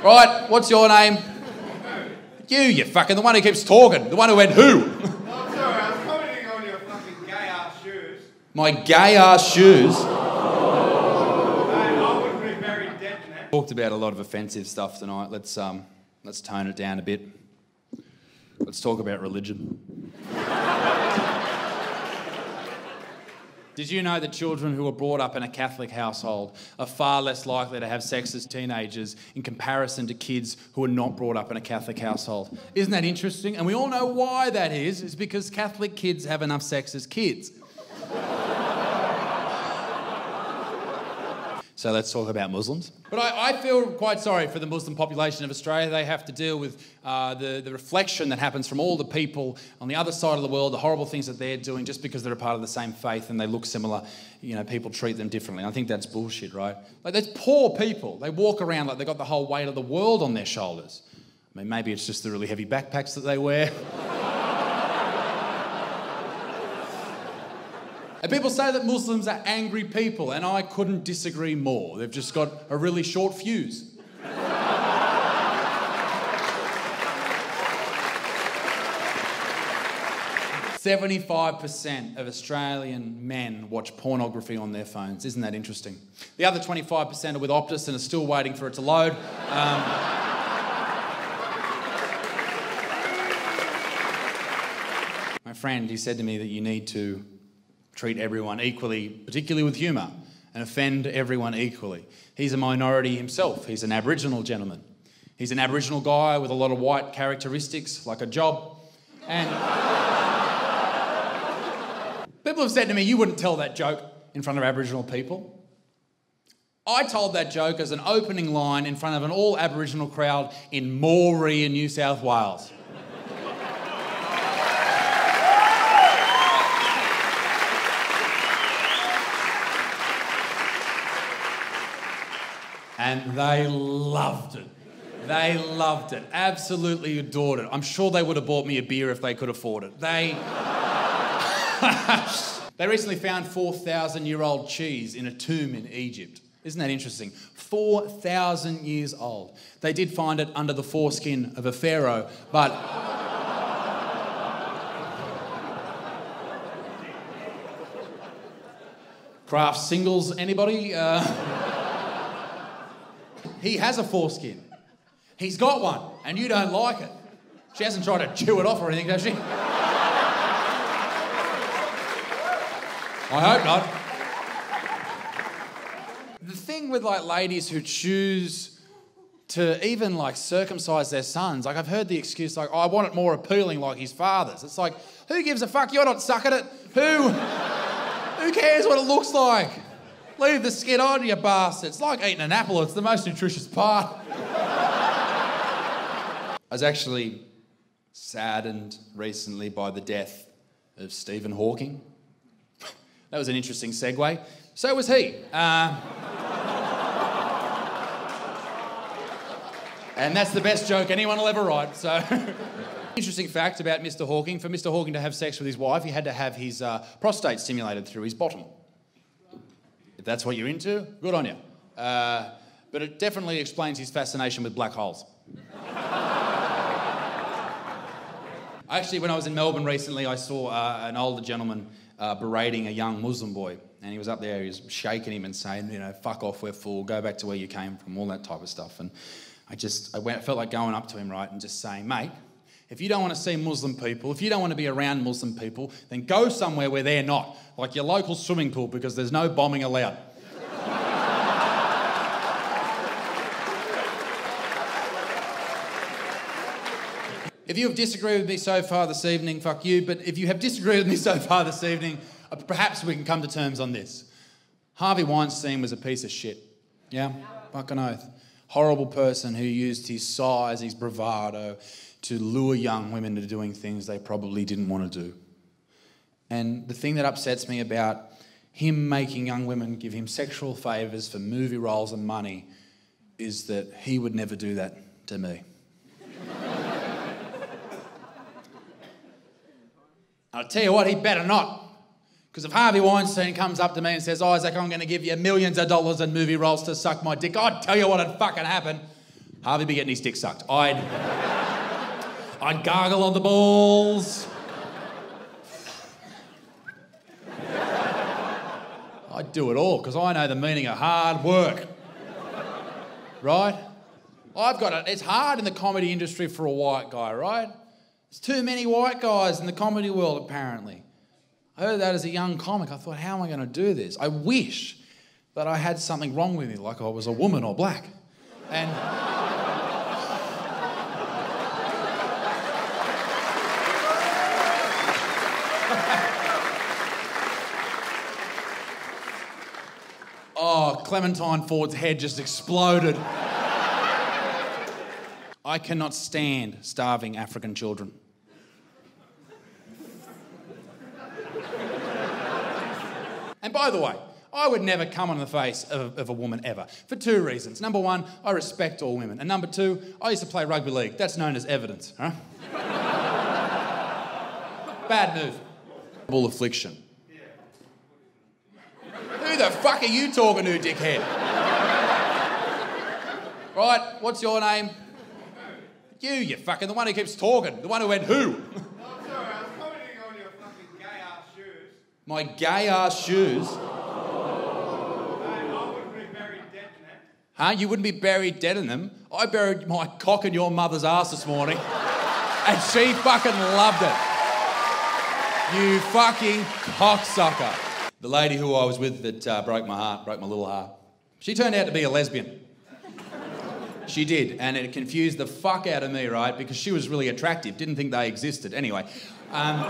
Right, what's your name? You fucking, the one who keeps talking. The one who went, who? Oh, I'm sorry, I was commenting on your fucking gay-ass shoes. My gay-ass shoes? I wouldn't be very dead in that. Talked about a lot of offensive stuff tonight. Let's tone it down a bit. Let's talk about religion. Did you know that children who are brought up in a Catholic household are far less likely to have sex as teenagers in comparison to kids who are not brought up in a Catholic household? Isn't that interesting? And we all know why that is. It's because Catholic kids have enough sex as kids. So let's talk about Muslims. But I feel quite sorry for the Muslim population of Australia. They have to deal with the reflection that happens from all the people on the other side of the world, the horrible things that they're doing just because they're a part of the same faith and they look similar. You know, people treat them differently. I think that's bullshit, right? Like, there's poor people. They walk around like they've got the whole weight of the world on their shoulders. I mean, maybe it's just the really heavy backpacks that they wear. And people say that Muslims are angry people, and I couldn't disagree more. They've just got a really short fuse. 75% of Australian men watch pornography on their phones. Isn't that interesting? The other 25% are with Optus and are still waiting for it to load. My friend, he said to me that you need to treat everyone equally, particularly with humour, and offend everyone equally. He's a minority himself. He's an Aboriginal gentleman. He's an Aboriginal guy with a lot of white characteristics, like a job. And people have said to me, you wouldn't tell that joke in front of Aboriginal people. I told that joke as an opening line in front of an all-Aboriginal crowd in Moree in New South Wales. And they loved it. They loved it. Absolutely adored it. I'm sure they would have bought me a beer if they could afford it. They recently found 4,000-year-old cheese in a tomb in Egypt. Isn't that interesting? 4,000 years old. They did find it under the foreskin of a pharaoh, but Craft singles, anybody? He has a foreskin. He's got one, and you don't like it. She hasn't tried to chew it off or anything, does she? I hope not. The thing with, like, ladies who choose to even, like, circumcise their sons, like, I've heard the excuse, like, oh, I want it more appealing like his father's. It's like, who gives a fuck? You're not sucking it. Who cares what it looks like? Leave the skin on, you bastard. It's like eating an apple. It's the most nutritious part. I was actually saddened recently by the death of Stephen Hawking. That was an interesting segue. So was he. And that's the best joke anyone will ever write, so... Interesting fact about Mr. Hawking. For Mr. Hawking to have sex with his wife, he had to have his prostate stimulated through his bottom. If that's what you're into, good on you. But it definitely explains his fascination with black holes. Actually, when I was in Melbourne recently, I saw an older gentleman berating a young Muslim boy. And he was up there, he was shaking him and saying, you know, fuck off, we're full, go back to where you came from, all that type of stuff. And I felt like going up to him, right, and just saying, mate, if you don't want to see Muslim people, if you don't want to be around Muslim people, then go somewhere where they're not, like your local swimming pool, because there's no bombing allowed. If you have disagreed with me so far this evening, fuck you, but if you have disagreed with me so far this evening, perhaps we can come to terms on this. Harvey Weinstein was a piece of shit. Yeah? Fucking oath. Horrible person who used his size, his bravado, to lure young women into doing things they probably didn't want to do. And the thing that upsets me about him making young women give him sexual favours for movie roles and money is that he would never do that to me. I'll tell you what, he better not. Because if Harvey Weinstein comes up to me and says, Isaac, I'm going to give you millions of dollars in movie roles to suck my dick, I'd tell you what would fucking happen. Harvey be getting his dick sucked. I'd gargle on the balls. I'd do it all, because I know the meaning of hard work. Right? It's hard in the comedy industry for a white guy, right? There's too many white guys in the comedy world, apparently. I heard that as a young comic. I thought, how am I going to do this? I wish that I had something wrong with me, like I was a woman or black. And... oh, Clementine Ford's head just exploded. I cannot stand starving African children. And by the way, I would never come on the face of a woman ever, for two reasons. Number one, I respect all women. And number two, I used to play rugby league. That's known as evidence, huh? Bad move. Bull affliction. Who the fuck are you talking to, dickhead? Right, what's your name? You fucking, the one who keeps talking. The one who went who? Oh, sorry, I was commenting on your fucking gay-ass shoes. My gay-ass shoes? I wouldn't be buried dead in them. Huh? You wouldn't be buried dead in them? I buried my cock in your mother's ass this morning, and she fucking loved it. You fucking cocksucker. The lady who I was with that broke my little heart, she turned out to be a lesbian. She did, and it confused the fuck out of me, right? Because she was really attractive, didn't think they existed. Anyway, I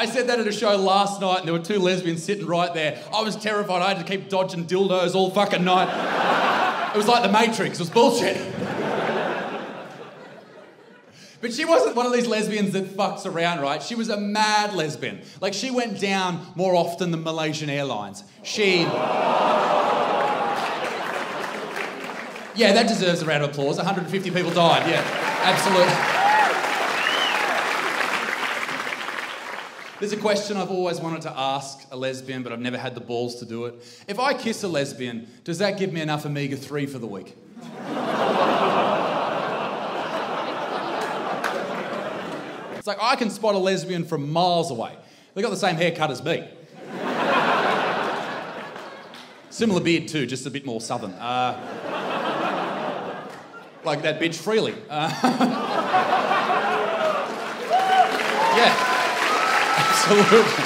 said that at a show last night, and there were two lesbians sitting right there. I was terrified. I had to keep dodging dildos all fucking night. It was like the Matrix. It was bullshit. But she wasn't one of these lesbians that fucks around, right? She was a mad lesbian. Like, she went down more often than Malaysian Airlines. Yeah, that deserves a round of applause. 150 people died, yeah, absolutely. There's a question I've always wanted to ask a lesbian, but I've never had the balls to do it. If I kiss a lesbian, does that give me enough omega-3 for the week? It's like, I can spot a lesbian from miles away. They've got the same haircut as me. Similar beard too, just a bit more southern. Like that bitch Freely. Yeah, absolutely.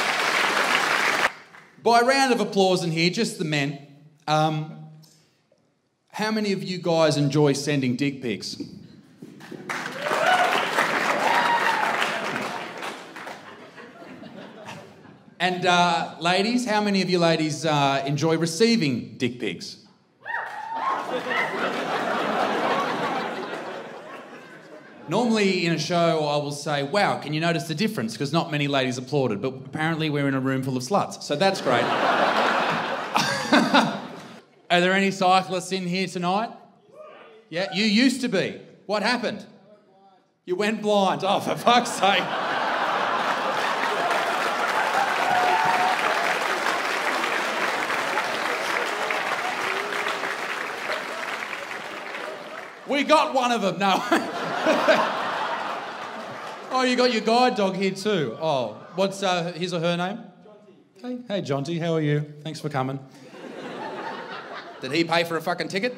By a round of applause in here, just the men, how many of you guys enjoy sending dick pics? And ladies, how many of you ladies enjoy receiving dick pics? Normally in a show I will say, wow, can you notice the difference? Because not many ladies applauded, but apparently we're in a room full of sluts, so that's great. Are there any cyclists in here tonight? Yeah, you used to be. What happened? You went blind. Oh, for fuck's sake. We got one of them. No. Oh, you got your guide dog here too. Oh, what's his or her name? Jonty. Hey, Jonty, how are you? Thanks for coming. Did he pay for a fucking ticket?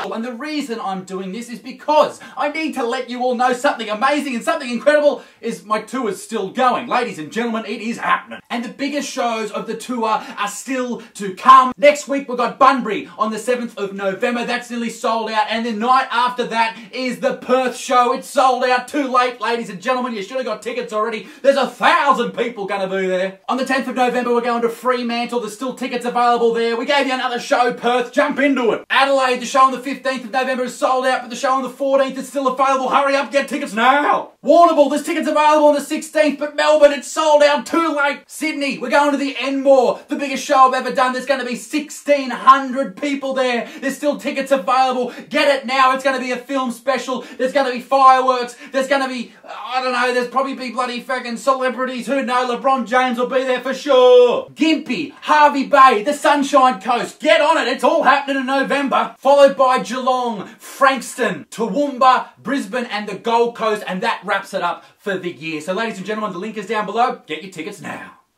And the reason I'm doing this is because I need to let you all know something amazing and something incredible is my tour is still going. Ladies and gentlemen, it is happening. And the biggest shows of the tour are still to come. Next week we've got Bunbury on the 7th of November. That's nearly sold out. And the night after that is the Perth show. It's sold out. Too late, ladies and gentlemen. You should have got tickets already. There's 1,000 people going to be there. On the 10th of November we're going to Fremantle. There's still tickets available there. We gave you another show, Perth. Jump into it. Adelaide, the show on the 15th 15th of November is sold out, but the show on the 14th is still available. Hurry up, get tickets now. Warrnambool, there's tickets available on the 16th, but Melbourne, it's sold out, too late. Sydney, we're going to the Enmore, the biggest show I've ever done. There's going to be 1,600 people there. There's still tickets available. Get it now. It's going to be a film special. There's going to be fireworks. There's going to be, I don't know, there's probably be bloody fucking celebrities. Who knows? LeBron James will be there for sure. Gympie, Hervey Bay, the Sunshine Coast. Get on it. It's all happening in November. Followed by Geelong, Frankston, Toowoomba, Brisbane and the Gold Coast. And that wraps it up for the year. So ladies and gentlemen, the link is down below. Get your tickets now.